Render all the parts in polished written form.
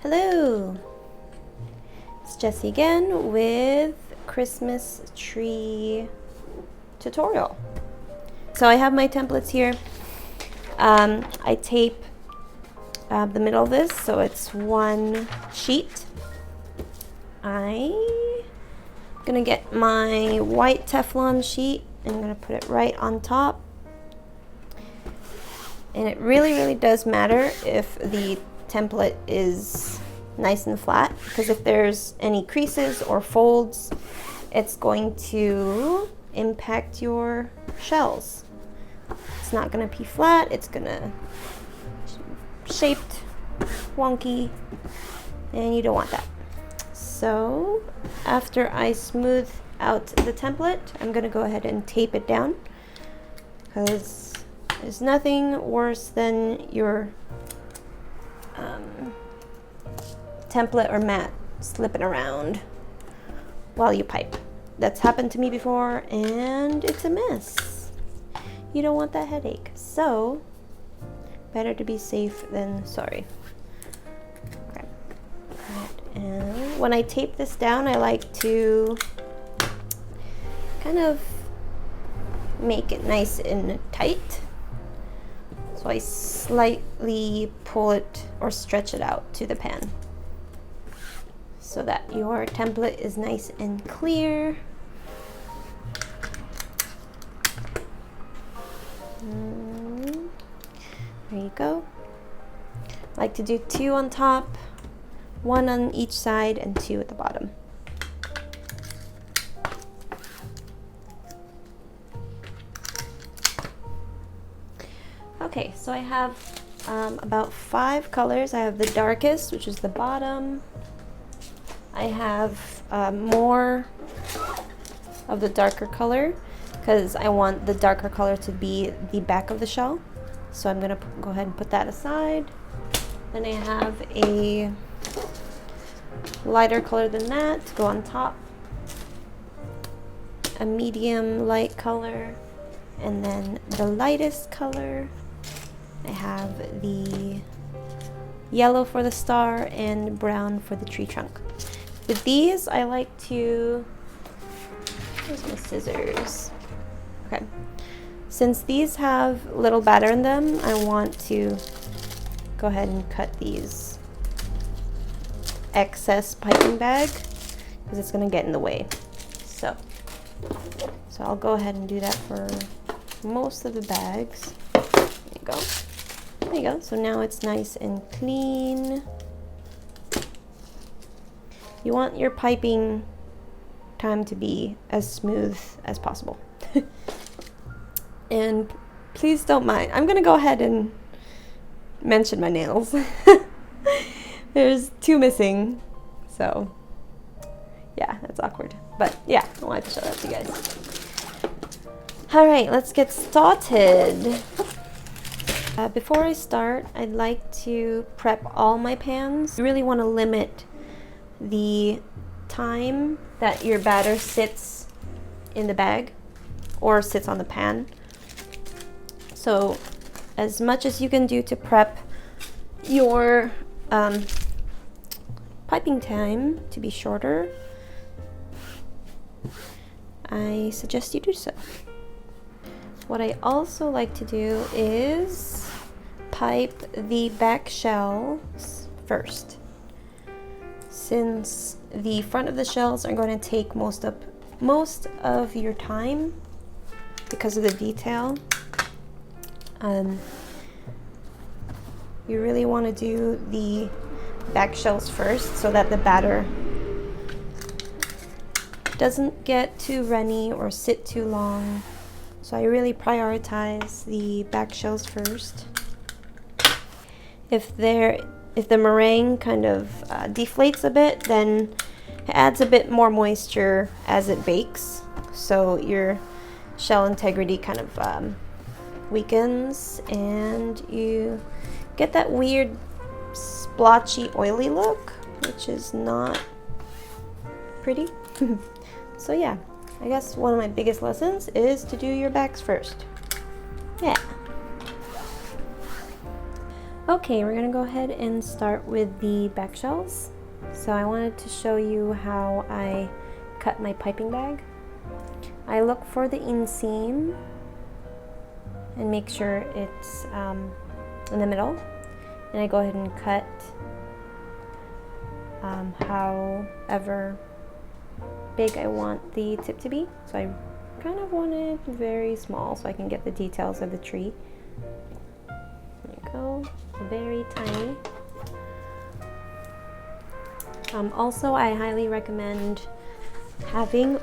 Hello, it's Jessie again with Christmas tree tutorial. So I have my templates here. I tape the middle of this so it's one sheet. I'm gonna get my white Teflon sheet and I'm gonna put it right on top. And it really does matter if the template is nice and flat, because if there's any creases or folds, it's going to impact your shells. It's not going to be flat, it's going to shaped wonky, and you don't want that. So after I smooth out the template, I'm going to go ahead and tape it down, because there's nothing worse than your template or mat slipping around while you pipe. That's happened to me before and it's a mess. You don't want that headache. So better to be safe than sorry. Okay. And when I tape this down, I like to kind of make it nice and tight. So I slightly pull it or stretch it out to the pan so that your template is nice and clear. There you go. I like to do 2 on top, 1 on each side, and 2 at the bottom. Okay, so I have about 5 colors. I have the darkest, which is the bottom. I have more of the darker color because I want the darker color to be the back of the shell. So I'm going to go ahead and put that aside. Then I have a lighter color than that to go on top. A medium light color. And then the lightest color. I have the yellow for the star and brown for the tree trunk. With these, I like to, where's my scissors? Okay, since these have little batter in them, I want to go ahead and cut these excess piping bag because it's going to get in the way. So I'll go ahead and do that for most of the bags. There you go. There you go. So now it's nice and clean. You want your piping time to be as smooth as possible. And please don't mind. I'm going to go ahead and mention my nails. There's 2 missing. So, yeah, that's awkward. But, yeah, I wanted to show that to you guys. Alright, let's get started. Before I start, I'd like to prep all my pans. You really want to limit the time that your batter sits in the bag or sits on the pan. So as much as you can do to prep your piping time to be shorter, I suggest you do so. What I also like to do is pipe the back shells first. Since the front of the shells are going to take most of your time because of the detail, you really want to do the back shells first so that the batter doesn't get too runny or sit too long. So I really prioritize the back shells first. If the meringue kind of deflates a bit, then it adds a bit more moisture as it bakes, so your shell integrity kind of weakens and you get that weird splotchy oily look, which is not pretty. So yeah, I guess one of my biggest lessons is to do your backs first. Yeah. Okay, we're gonna go ahead and start with the back shells. So I wanted to show you how I cut my piping bag. I look for the inseam and make sure it's in the middle, and I go ahead and cut however big I want the tip to be. So I kind of want it very small so I can get the details of the tree. There you go, very tiny. Also, I highly recommend having,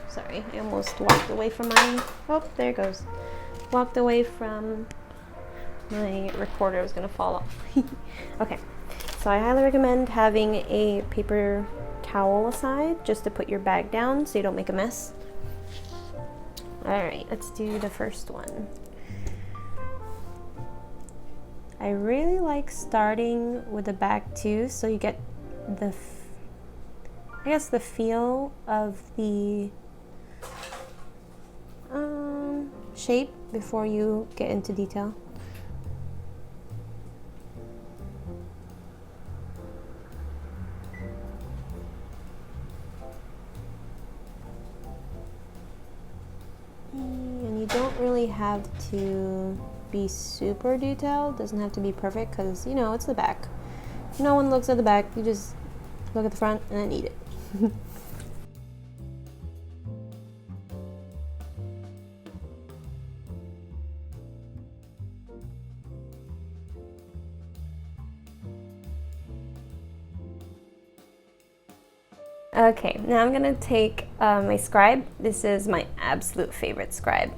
sorry, I almost walked away from there it goes. Walked away from my recorder, was gonna fall off. Okay, so I highly recommend having a paper towel aside just to put your bag down so you don't make a mess. All right, let's do the first one. I really like starting with the back too, so you get the feel of the shape before you get into detail. And you don't really have to be super detailed, doesn't have to be perfect, because you know it's the back. No one looks at the back, you just look at the front and then eat it. Okay, now I'm gonna take my scribe. This is my absolute favorite scribe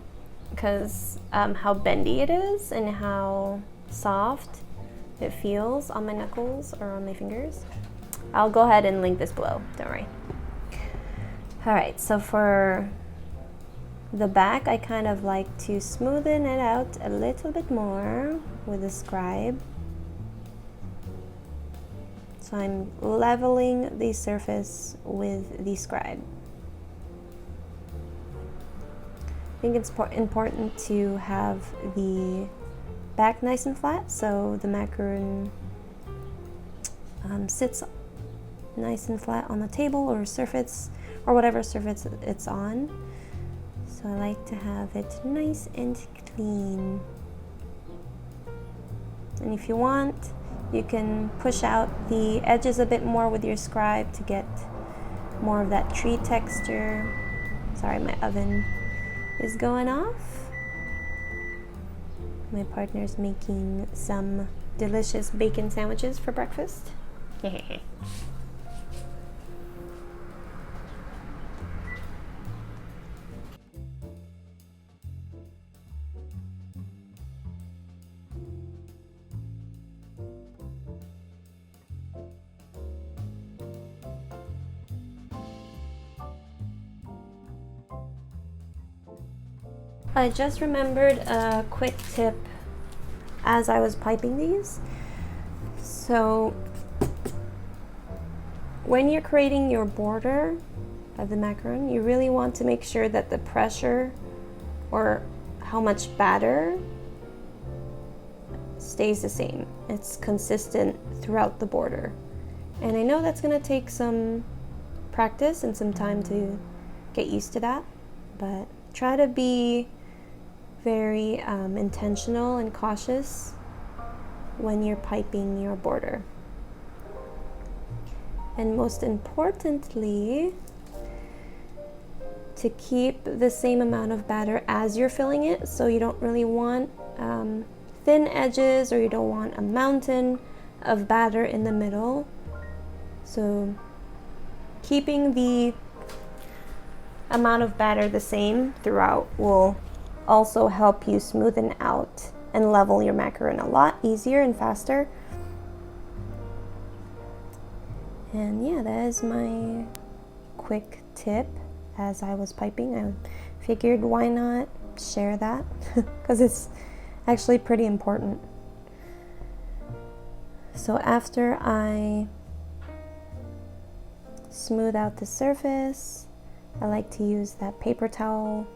because how bendy it is and how soft it feels on my knuckles or on my fingers. I'll go ahead and link this below, don't worry. All right, so for the back, I kind of like to smoothen it out a little bit more with the scribe. So I'm leveling the surface with the scribe. I think it's important to have the back nice and flat so the macaron sits nice and flat on the table or surface or whatever surface it's on. So I like to have it nice and clean. And if you want, you can push out the edges a bit more with your scribe to get more of that tree texture. Sorry, my oven is going off. My partner's making some delicious bacon sandwiches for breakfast. I just remembered a quick tip as I was piping these. So when you're creating your border of the macaron, you really want to make sure that the pressure or how much batter stays the same. It's consistent throughout the border. And I know that's gonna take some practice and some time to get used to that, but try to be very intentional and cautious when you're piping your border. And most importantly, to keep the same amount of batter as you're filling it, so you don't really want thin edges or you don't want a mountain of batter in the middle. So keeping the amount of batter the same throughout will also help you smoothen out and level your macaron a lot easier and faster. And yeah, that is my quick tip as I was piping. I figured why not share that because it's actually pretty important. So after I smooth out the surface, I like to use that paper towel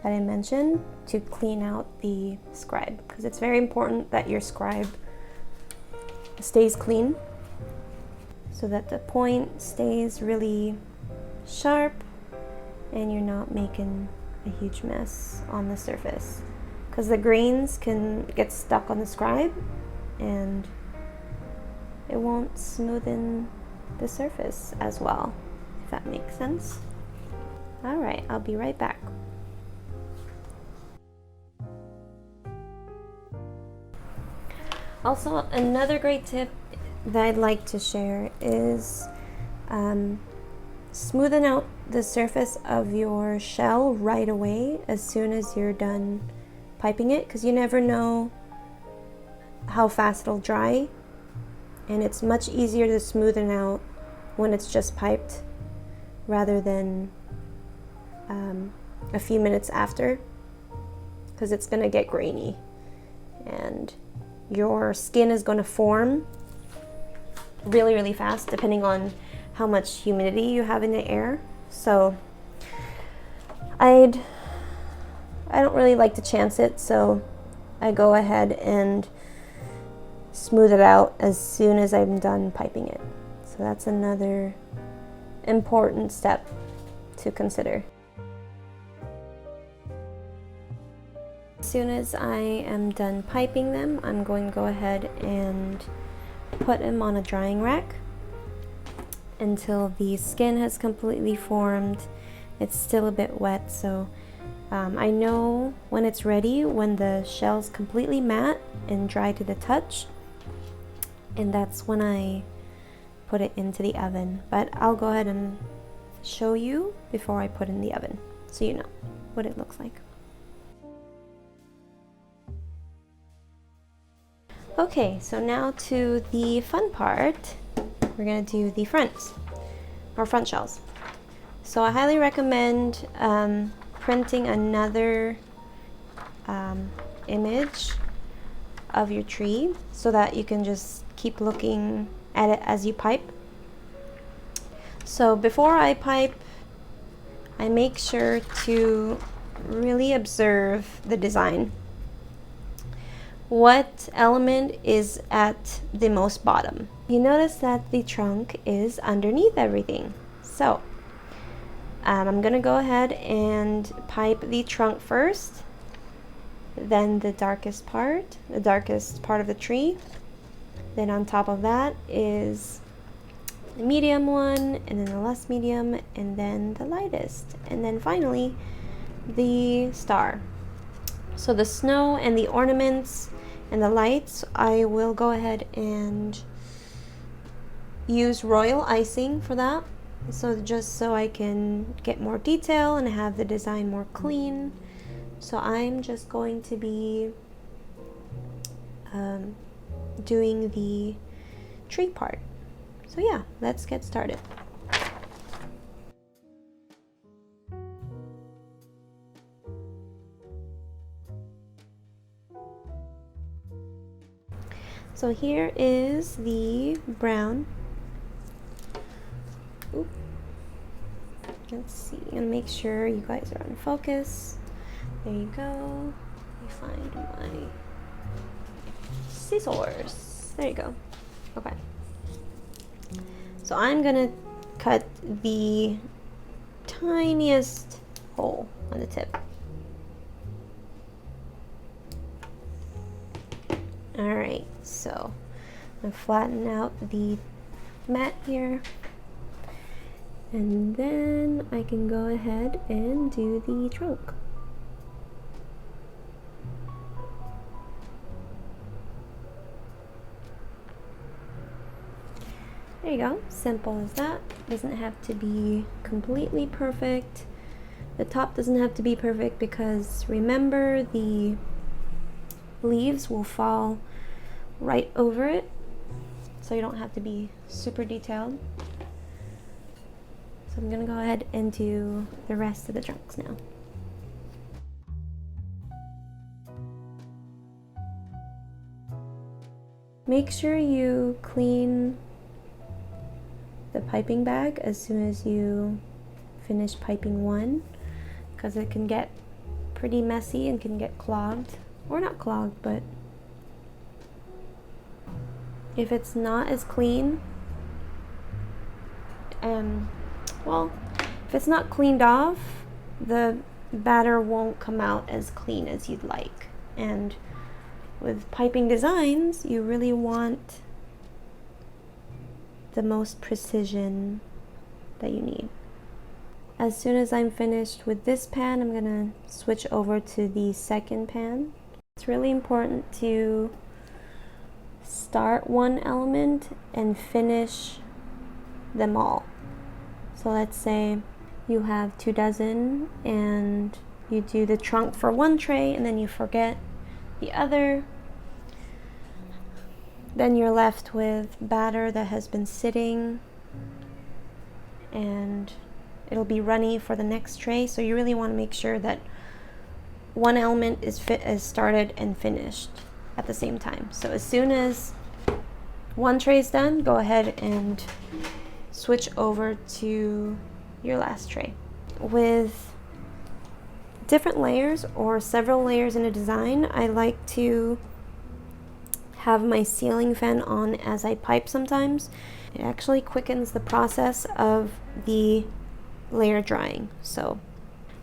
that I mentioned to clean out the scribe, because it's very important that your scribe stays clean, so that the point stays really sharp and you're not making a huge mess on the surface, because the grains can get stuck on the scribe and it won't smoothen the surface as well, if that makes sense. All right, I'll be right back. Also, another great tip that I'd like to share is smoothing out the surface of your shell right away as soon as you're done piping it, because you never know how fast it'll dry, and it's much easier to smoothen out when it's just piped rather than a few minutes after, because it's going to get grainy and your skin is going to form really fast depending on how much humidity you have in the air. So I don't really like to chance it, so I go ahead and smooth it out as soon as I'm done piping it. So that's another important step to consider. As soon as I am done piping them, I'm going to go ahead and put them on a drying rack until the skin has completely formed. It's still a bit wet, so I know when it's ready when the shell's completely matte and dry to the touch, and that's when I put it into the oven. But I'll go ahead and show you before I put in the oven so you know what it looks like. Okay, so now to the fun part. We're gonna do the fronts, or front shells. So I highly recommend printing another image of your tree so that you can just keep looking at it as you pipe. So before I pipe, I make sure to really observe the design. What element is at the most bottom? You notice that the trunk is underneath everything. So I'm gonna go ahead and pipe the trunk first, then the darkest part of the tree. Then on top of that is the medium one, and then the less medium, and then the lightest, and then finally the star. So the snow and the ornaments and the lights, I will go ahead and use royal icing for that. So just so I can get more detail and have the design more clean. So I'm just going to be doing the tree part. So yeah, let's get started. So here is the brown. Oop. Let's see, I'm gonna make sure you guys are on focus. There you go. Let me find my scissors. There you go. Okay. So I'm gonna cut the tiniest hole on the tip. Alright, so I'm gonna flatten out the mat here, and then I can go ahead and do the trunk. There you go, simple as that. Doesn't have to be completely perfect. The top doesn't have to be perfect because remember, the leaves will fall right over it, so you don't have to be super detailed. So I'm gonna go ahead and do the rest of the trunks now. Make sure you clean the piping bag as soon as you finish piping one, because it can get pretty messy and can get clogged, or not clogged, but If it's not as clean, well, if it's not cleaned off, the batter won't come out as clean as you'd like. And with piping designs, you really want the most precision that you need. As soon as I'm finished with this pan, I'm gonna switch over to the second pan. It's really important to start one element and finish them all. So let's say you have 2 dozen and you do the trunk for one tray and then you forget the other. Then you're left with batter that has been sitting and it'll be runny for the next tray. So you really want to make sure that one element is started and finished at the same time. So as soon as one tray is done, go ahead and switch over to your last tray. With different layers or several layers in a design, I like to have my ceiling fan on as I pipe sometimes. It actually quickens the process of the layer drying. So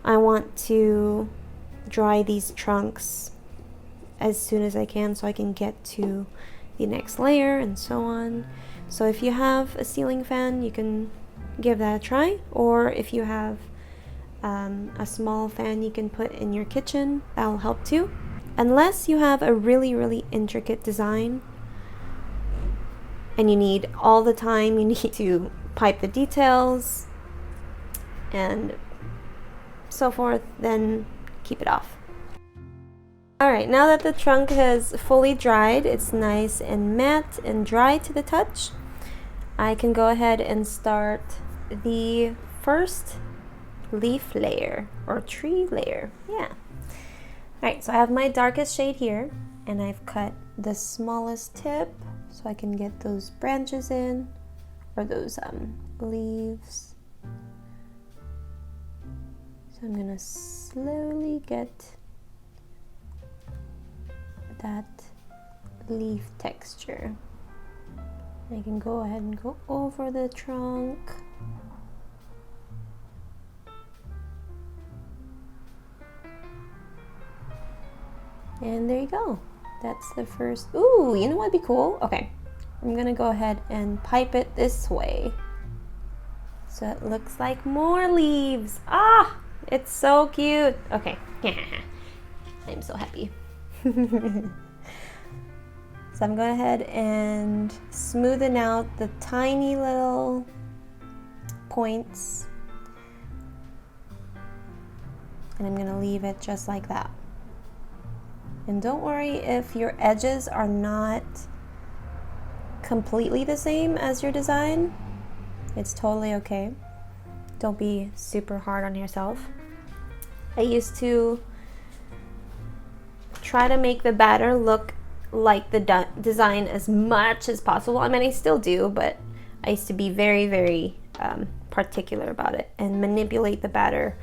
I want to dry these trunks as soon as I can so I can get to the next layer and so on. So if you have a ceiling fan, you can give that a try, or if you have a small fan you can put in your kitchen, that'll help too. Unless you have a really intricate design and you need all the time, you need to pipe the details and so forth, then keep it off. Alright, now that the trunk has fully dried, it's nice and matte and dry to the touch, I can go ahead and start the first leaf layer or tree layer. Yeah. Alright, so I have my darkest shade here and I've cut the smallest tip so I can get those branches in, or those leaves. So I'm gonna slowly get that leaf texture. I can go ahead and go over the trunk. And there you go. That's the first. Ooh, you know what'd be cool? Okay, I'm gonna go ahead and pipe it this way. So it looks like more leaves. Ah, it's so cute. Okay, I'm so happy. So I'm going ahead and smoothen out the tiny little points. And I'm gonna leave it just like that. And don't worry if your edges are not completely the same as your design. It's totally okay. Don't be super hard on yourself. I used to try to make the batter look like the design as much as possible. I mean, I still do, but I used to be very particular about it and manipulate the batter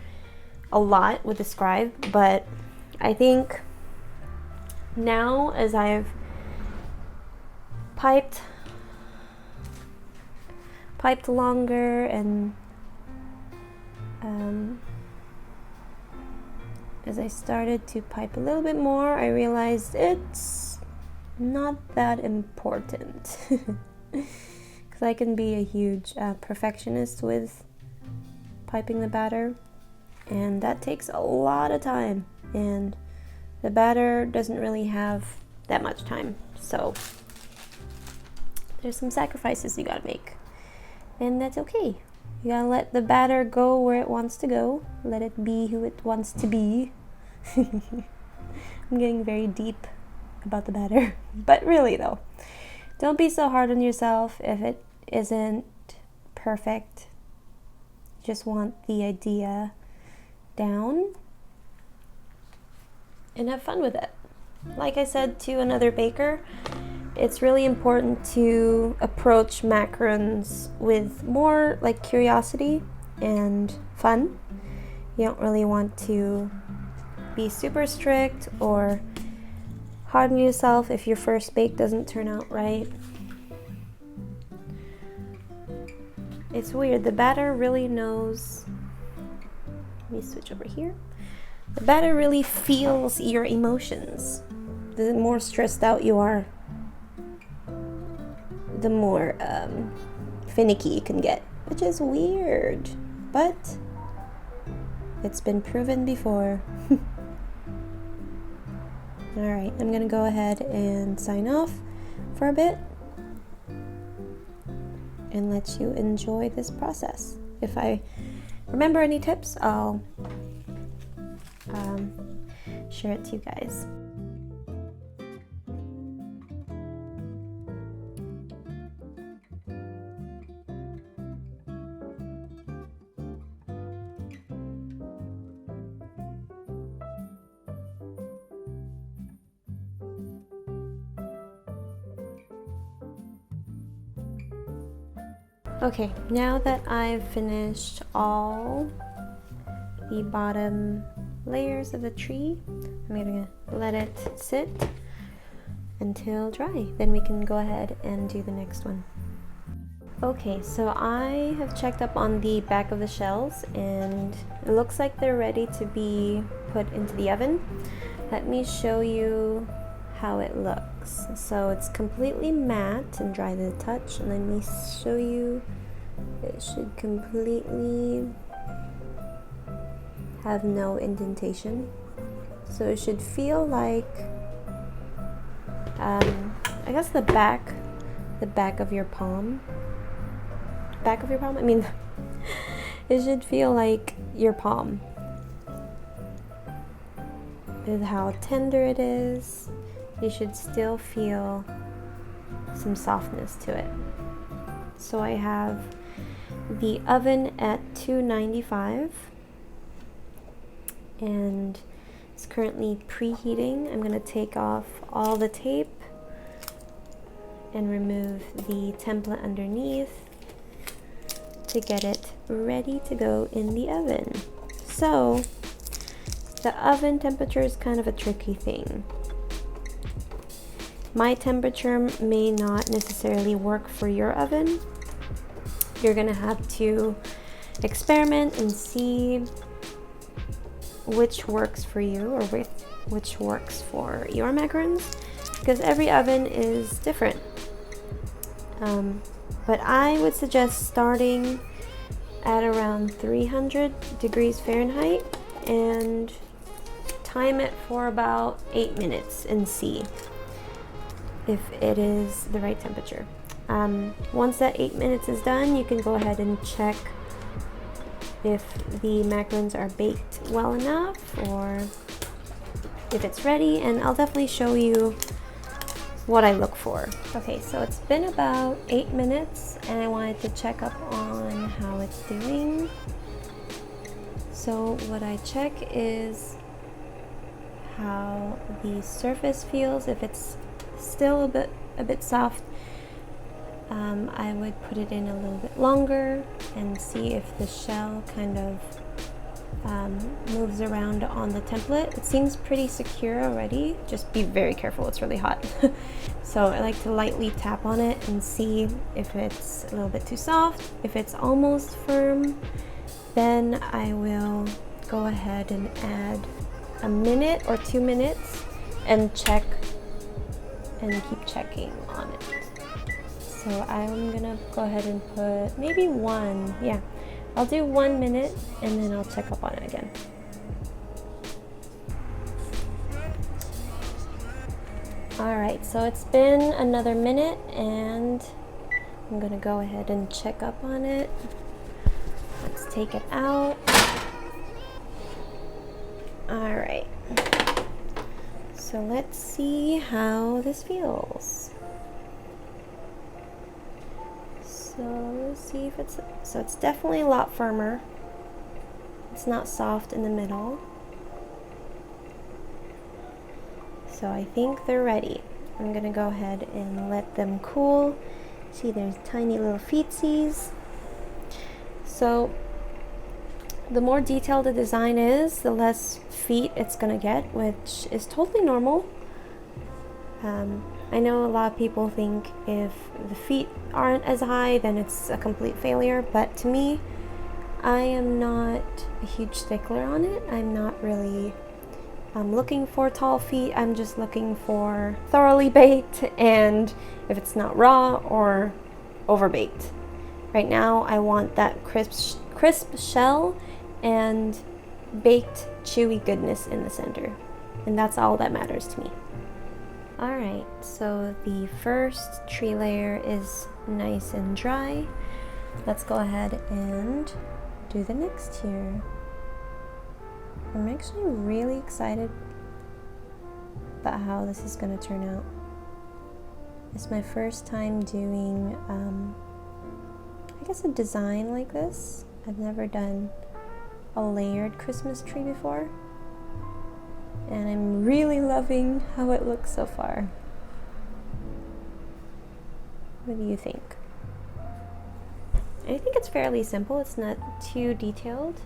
a lot with the scribe. But I think now, as I've piped longer and as I started to pipe a little bit more, I realized it's not that important because I can be a huge perfectionist with piping the batter, and that takes a lot of time, and the batter doesn't really have that much time, so there's some sacrifices you gotta make, and that's okay. You gotta let the batter go where it wants to go, let it be who it wants to be. I'm getting very deep about the batter, but really though, don't be so hard on yourself if it isn't perfect. You just want the idea down and have fun with it. Like I said to another baker, it's really important to approach macarons with more like curiosity and fun. You don't really want to be super strict or hard on yourself if your first bake doesn't turn out right. It's weird. The batter really knows. Let me switch over here. The batter really feels your emotions. The more stressed out you are, the more finicky you can get, which is weird, but it's been proven before. All right, I'm gonna go ahead and sign off for a bit and let you enjoy this process. If I remember any tips, I'll share it to you guys. Okay, now that I've finished all the bottom layers of the tree, I'm gonna let it sit until dry. Then we can go ahead and do the next one. Okay, so I have checked up on the back of the shells and it looks like they're ready to be put into the oven. Let me show you how it looks. So it's completely matte and dry to the touch, and let me show you, it should completely have no indentation. So it should feel like I guess the back of your palm. I mean, it should feel like your palm with how tender it is. You should still feel some softness to it. So I have the oven at 295 and it's currently preheating. I'm going to take off all the tape and remove the template underneath to get it ready to go in the oven. So the oven temperature is kind of a tricky thing. My temperature may not necessarily work for your oven. You're gonna have to experiment and see which works for you or which works for your macarons, because every oven is different. But I would suggest starting at around 300 degrees Fahrenheit and time it for about 8 minutes and see if it is the right temperature. Once that 8 minutes is done, you can go ahead and check if the macarons are baked well enough or if it's ready, and I'll definitely show you what I look for. Okay, so it's been about 8 minutes and I wanted to check up on how it's doing. So what I check is how the surface feels. If it's still a bit soft, I would put it in a little bit longer and see if the shell kind of moves around on the template. It seems pretty secure already. Just be very careful, it's really hot. So I like to lightly tap on it and see if it's a little bit too soft. If it's almost firm, then I will go ahead and add a minute or 2 minutes and check and keep checking on it. So I'm gonna go ahead and put maybe one, yeah, I'll do 1 minute and then I'll check up on it again. Alright, so it's been another minute and I'm gonna go ahead and check up on it. Let's take it out. Alright, so let's see how this feels. So let's see if it's definitely a lot firmer. It's not soft in the middle. So I think they're ready. I'm gonna go ahead and let them cool. See, there's tiny little feetsies. So the more detailed the design is, the less feet it's gonna get, which is totally normal. I know a lot of people think if the feet aren't as high, then it's a complete failure, but to me, I am not a huge stickler on it. I'm not really looking for tall feet. I'm just looking for thoroughly baked, and if it's not raw or overbaked. Right now, I want that crisp shell and baked chewy goodness in the center, and that's all that matters to me. Alright, so the first tree layer is nice and dry. Let's go ahead and do the next tier. I'm actually really excited about how this is going to turn out. It's my first time doing, I guess, a design like this. I've never done a layered Christmas tree before. And I'm really loving how it looks so far. What do you think? I think it's fairly simple. It's not too detailed.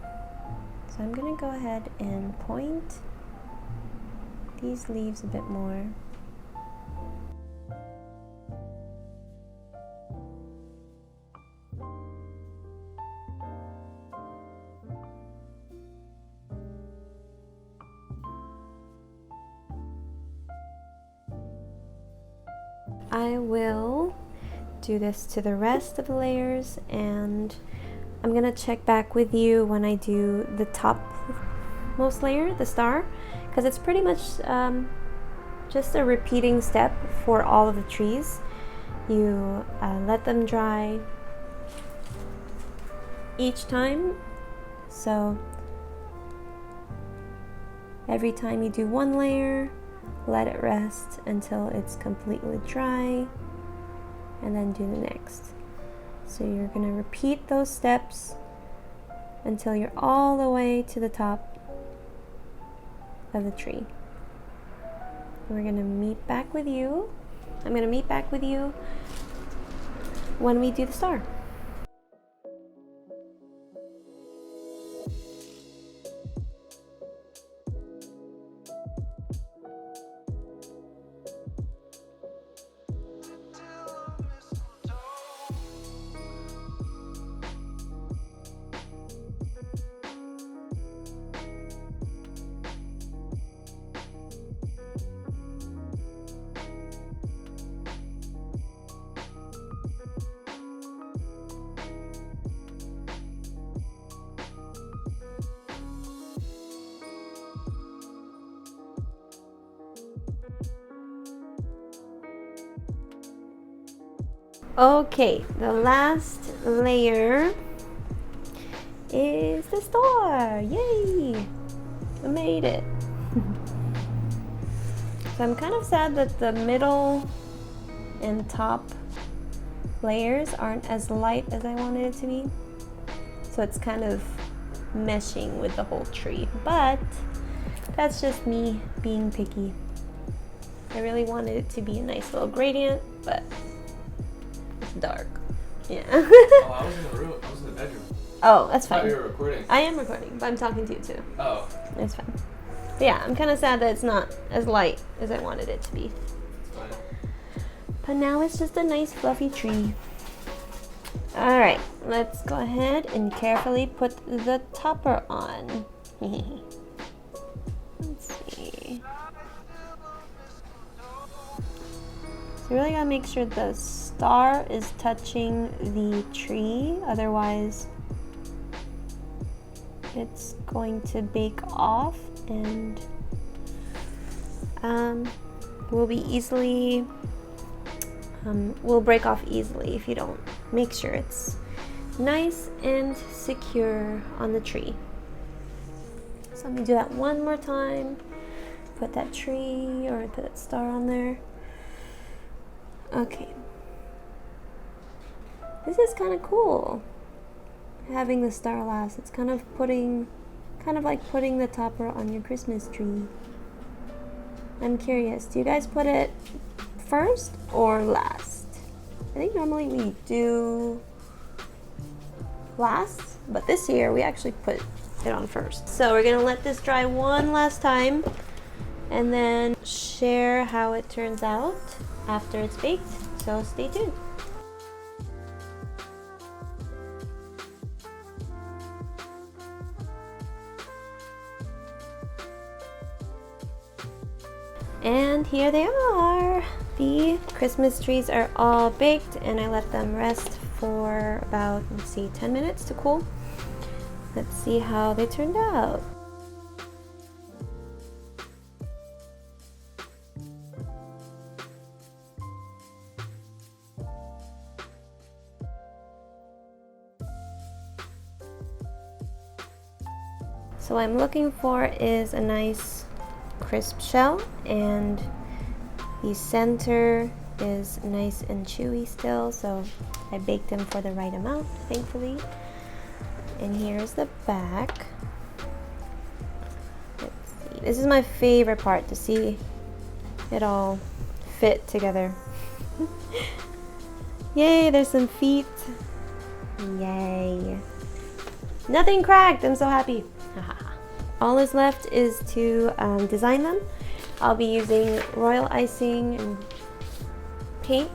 So I'm gonna go ahead and point these leaves a bit more. I will do this to the rest of the layers, and I'm gonna check back with you when I do the top most layer, the star, because it's pretty much just a repeating step for all of the trees. You let them dry each time, so every time you do one layer, let it rest until it's completely dry, and then do the next. So you're going to repeat those steps until you're all the way to the top of the tree. We're going to meet back with you. I'm going to meet back with you when we do the star. Okay, the last layer is the star. Yay! I made it. So I'm kind of sad that the middle and top layers aren't as light as I wanted it to be. So it's kind of meshing with the whole tree, but that's just me being picky. I really wanted it to be a nice little gradient, but dark. Yeah. Oh, I was in the room. I was in the bedroom. Oh, that's fine. I thought you were recording. I am recording, but I'm talking to you too. Oh. It's fine. But yeah, I'm kind of sad that it's not as light as I wanted it to be. It's fine. But now it's just a nice fluffy tree. Alright, let's go ahead and carefully put the topper on. Let's see. So you really gotta make sure the star is touching the tree, otherwise it's going to bake off and will break off easily if you don't make sure it's nice and secure on the tree. So let me do that one more time. Put that tree or put that star on there. Okay. This is kind of cool. Having the star last. It's kind of like putting the topper on your Christmas tree. I'm curious, do you guys put it first or last? I think normally we do last, but this year we actually put it on first. So we're gonna let this dry one last time and then share how it turns out after it's baked. So stay tuned. And here they are. The Christmas trees are all baked and I let them rest for about, let's see, 10 minutes to cool. Let's see how they turned out. So what I'm looking for is a nice crisp shell, and the center is nice and chewy still, so I baked them for the right amount, thankfully. And here's the back. Let's see. This is my favorite part, to see it all fit together. Yay, there's some feet. Yay. Nothing cracked, I'm so happy. All is left is to design them. I'll be using royal icing and paint,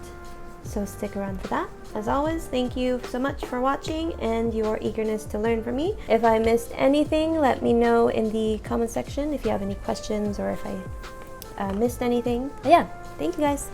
so stick around for that. As always, thank you so much for watching and your eagerness to learn from me. If I missed anything, let me know in the comment section if you have any questions or if I missed anything. But yeah, thank you guys.